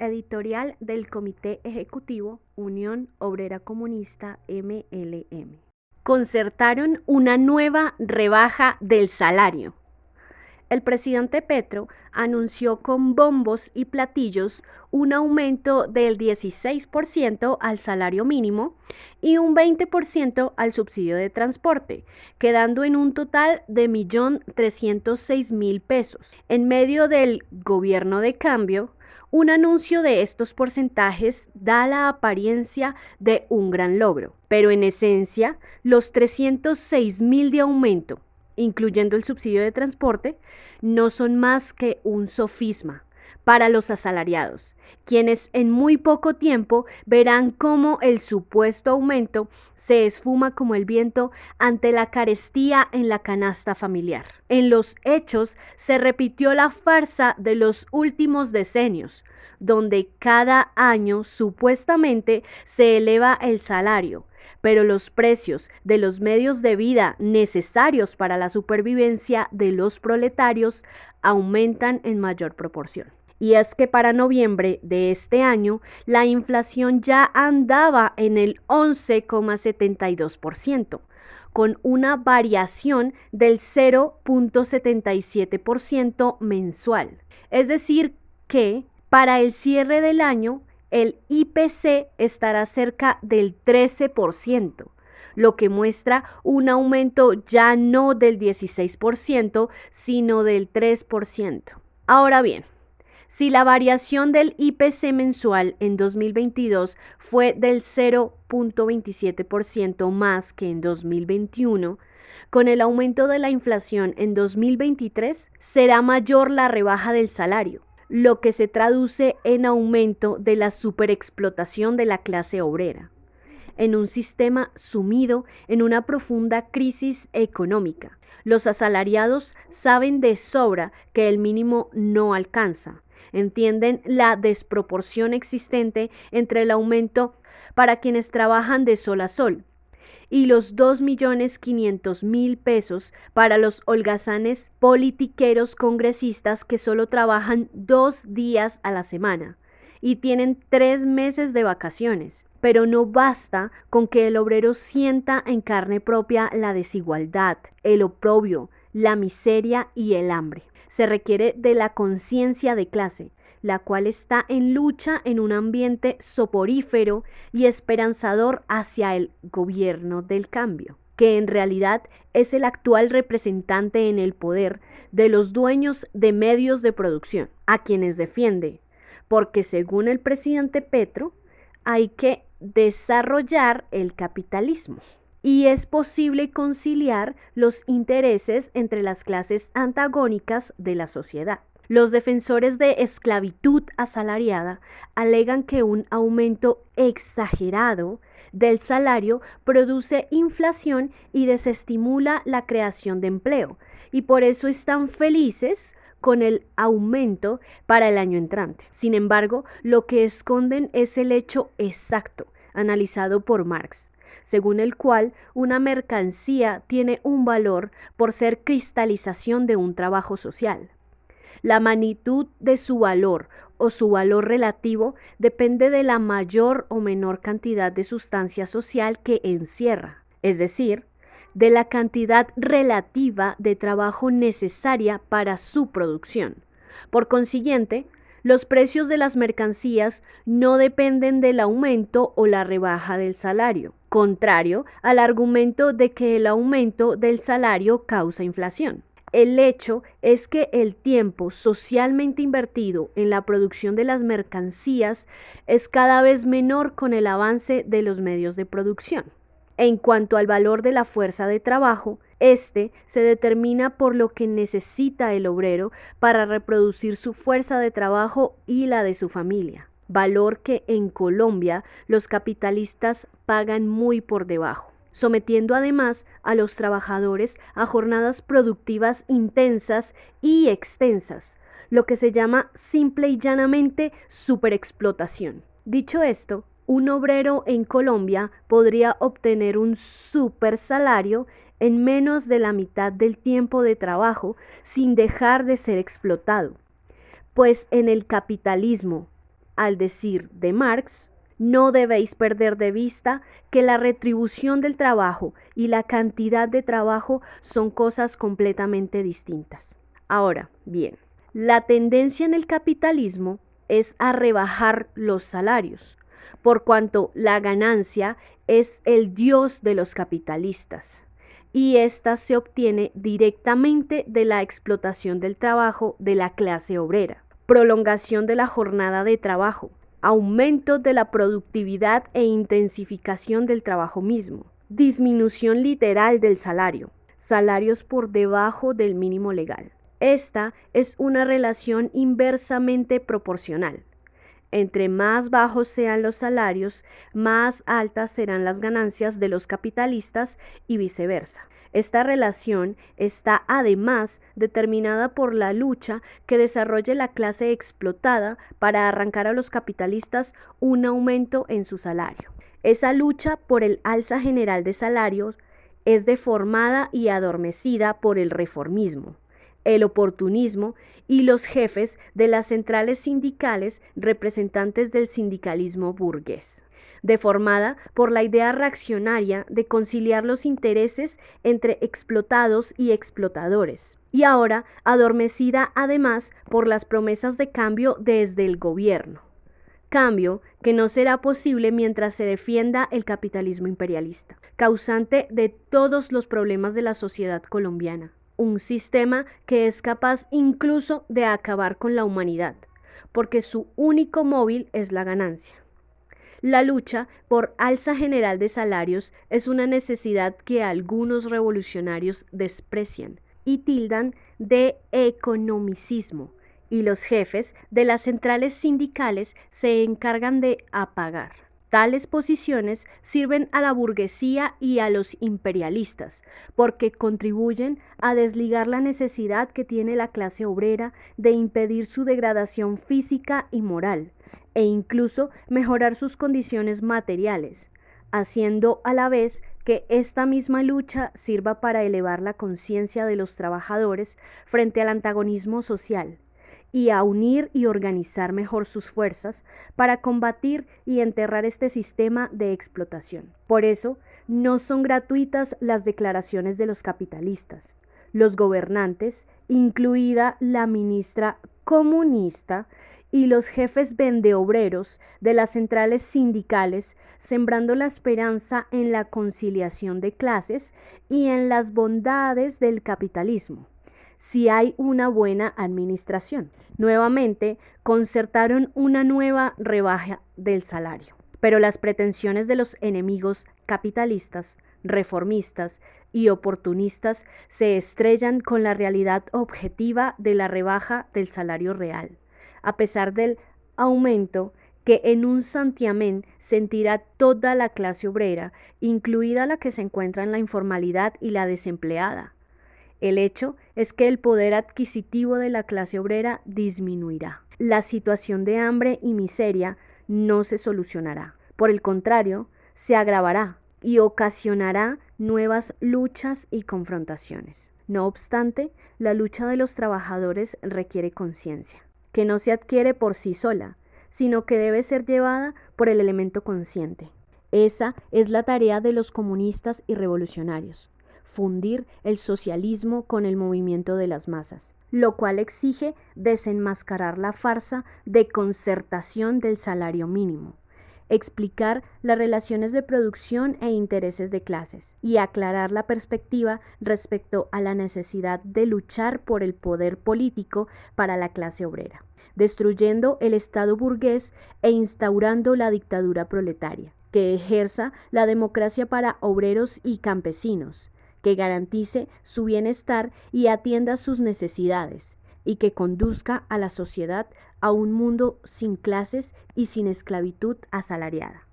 Editorial del Comité Ejecutivo Unión Obrera Comunista MLM. Concertaron una nueva rebaja del salario. El presidente Petro anunció con bombos y platillos un aumento del 16% al salario mínimo y un 20% al subsidio de transporte, quedando en un total de 1.306.000 pesos. En medio del gobierno de cambio, un anuncio de estos porcentajes da la apariencia de un gran logro, pero en esencia, los 306.000 de aumento, incluyendo el subsidio de transporte, no son más que un sofisma para los asalariados, quienes en muy poco tiempo verán cómo el supuesto aumento se esfuma como el viento ante la carestía en la canasta familiar. En los hechos se repitió la farsa de los últimos decenios, donde cada año supuestamente se eleva el salario, pero los precios de los medios de vida necesarios para la supervivencia de los proletarios aumentan en mayor proporción. Y es que para noviembre de este año, la inflación ya andaba en el 11,72%, con una variación del 0,77% mensual. Es decir que para el cierre del año, el IPC estará cerca del 13%, lo que muestra un aumento ya no del 16%, sino del 3%. Ahora bien, si la variación del IPC mensual en 2022 fue del 0,27% más que en 2021, con el aumento de la inflación en 2023 será mayor la rebaja del salario, lo que se traduce en aumento de la superexplotación de la clase obrera, en un sistema sumido en una profunda crisis económica. Los asalariados saben de sobra que el mínimo no alcanza, entienden la desproporción existente entre el aumento para quienes trabajan de sol a sol y los 2.500.000 pesos para los holgazanes politiqueros congresistas que solo trabajan 2 días a la semana y tienen 3 meses de vacaciones. Pero no basta con que el obrero sienta en carne propia la desigualdad, el oprobio, la miseria y el hambre. Se requiere de la conciencia de clase, la cual está en lucha en un ambiente soporífero y esperanzador hacia el gobierno del cambio, que en realidad es el actual representante en el poder de los dueños de medios de producción, a quienes defiende, porque según el presidente Petro, hay que desarrollar el capitalismo. Y es posible conciliar los intereses entre las clases antagónicas de la sociedad. Los defensores de esclavitud asalariada alegan que un aumento exagerado del salario produce inflación y desestimula la creación de empleo, y por eso están felices con el aumento para el año entrante. Sin embargo, lo que esconden es el hecho exacto, analizado por Marx, según el cual una mercancía tiene un valor por ser cristalización de un trabajo social. La magnitud de su valor o su valor relativo depende de la mayor o menor cantidad de sustancia social que encierra, es decir, de la cantidad relativa de trabajo necesaria para su producción. Por consiguiente, los precios de las mercancías no dependen del aumento o la rebaja del salario, contrario al argumento de que el aumento del salario causa inflación. El hecho es que el tiempo socialmente invertido en la producción de las mercancías es cada vez menor con el avance de los medios de producción. En cuanto al valor de la fuerza de trabajo, este se determina por lo que necesita el obrero para reproducir su fuerza de trabajo y la de su familia, valor que en Colombia los capitalistas pagan muy por debajo, sometiendo además a los trabajadores a jornadas productivas intensas y extensas, lo que se llama simple y llanamente superexplotación. Dicho esto, un obrero en Colombia podría obtener un super salario en menos de la mitad del tiempo de trabajo sin dejar de ser explotado, pues en el capitalismo al decir de Marx, no debéis perder de vista que la retribución del trabajo y la cantidad de trabajo son cosas completamente distintas. Ahora, bien, la tendencia en el capitalismo es a rebajar los salarios, por cuanto la ganancia es el dios de los capitalistas, y ésta se obtiene directamente de la explotación del trabajo de la clase obrera, prolongación de la jornada de trabajo, aumento de la productividad e intensificación del trabajo mismo, disminución literal del salario, salarios por debajo del mínimo legal. Esta es una relación inversamente proporcional. Entre más bajos sean los salarios, más altas serán las ganancias de los capitalistas y viceversa. Esta relación está además determinada por la lucha que desarrolla la clase explotada para arrancar a los capitalistas un aumento en su salario. Esa lucha por el alza general de salarios es deformada y adormecida por el reformismo, el oportunismo y los jefes de las centrales sindicales representantes del sindicalismo burgués, deformada por la idea reaccionaria de conciliar los intereses entre explotados y explotadores, y ahora adormecida además por las promesas de cambio desde el gobierno. Cambio que no será posible mientras se defienda el capitalismo imperialista, causante de todos los problemas de la sociedad colombiana. Un sistema que es capaz incluso de acabar con la humanidad, porque su único móvil es la ganancia. La lucha por alza general de salarios es una necesidad que algunos revolucionarios desprecian y tildan de economicismo, y los jefes de las centrales sindicales se encargan de apagar. Tales posiciones sirven a la burguesía y a los imperialistas, porque contribuyen a desligar la necesidad que tiene la clase obrera de impedir su degradación física y moral, e incluso mejorar sus condiciones materiales, haciendo a la vez que esta misma lucha sirva para elevar la conciencia de los trabajadores frente al antagonismo social, y a unir y organizar mejor sus fuerzas para combatir y enterrar este sistema de explotación. Por eso, no son gratuitas las declaraciones de los capitalistas. Los gobernantes, incluida la ministra comunista, y los jefes vendeobreros de las centrales sindicales, sembrando la esperanza en la conciliación de clases y en las bondades del capitalismo, si hay una buena administración. Nuevamente, concertaron una nueva rebaja del salario, pero las pretensiones de los enemigos capitalistas, reformistas y oportunistas se estrellan con la realidad objetiva de la rebaja del salario real, a pesar del aumento que en un santiamén sentirá toda la clase obrera, incluida la que se encuentra en la informalidad y la desempleada. El hecho es que el poder adquisitivo de la clase obrera disminuirá. La situación de hambre y miseria no se solucionará. Por el contrario, se agravará y ocasionará nuevas luchas y confrontaciones. No obstante, la lucha de los trabajadores requiere conciencia, que no se adquiere por sí sola, sino que debe ser llevada por el elemento consciente. Esa es la tarea de los comunistas y revolucionarios: fundir el socialismo con el movimiento de las masas, lo cual exige desenmascarar la farsa de concertación del salario mínimo, explicar las relaciones de producción e intereses de clases y aclarar la perspectiva respecto a la necesidad de luchar por el poder político para la clase obrera, destruyendo el Estado burgués e instaurando la dictadura proletaria, que ejerza la democracia para obreros y campesinos, que garantice su bienestar y atienda sus necesidades, y que conduzca a la sociedad a un mundo sin clases y sin esclavitud asalariada.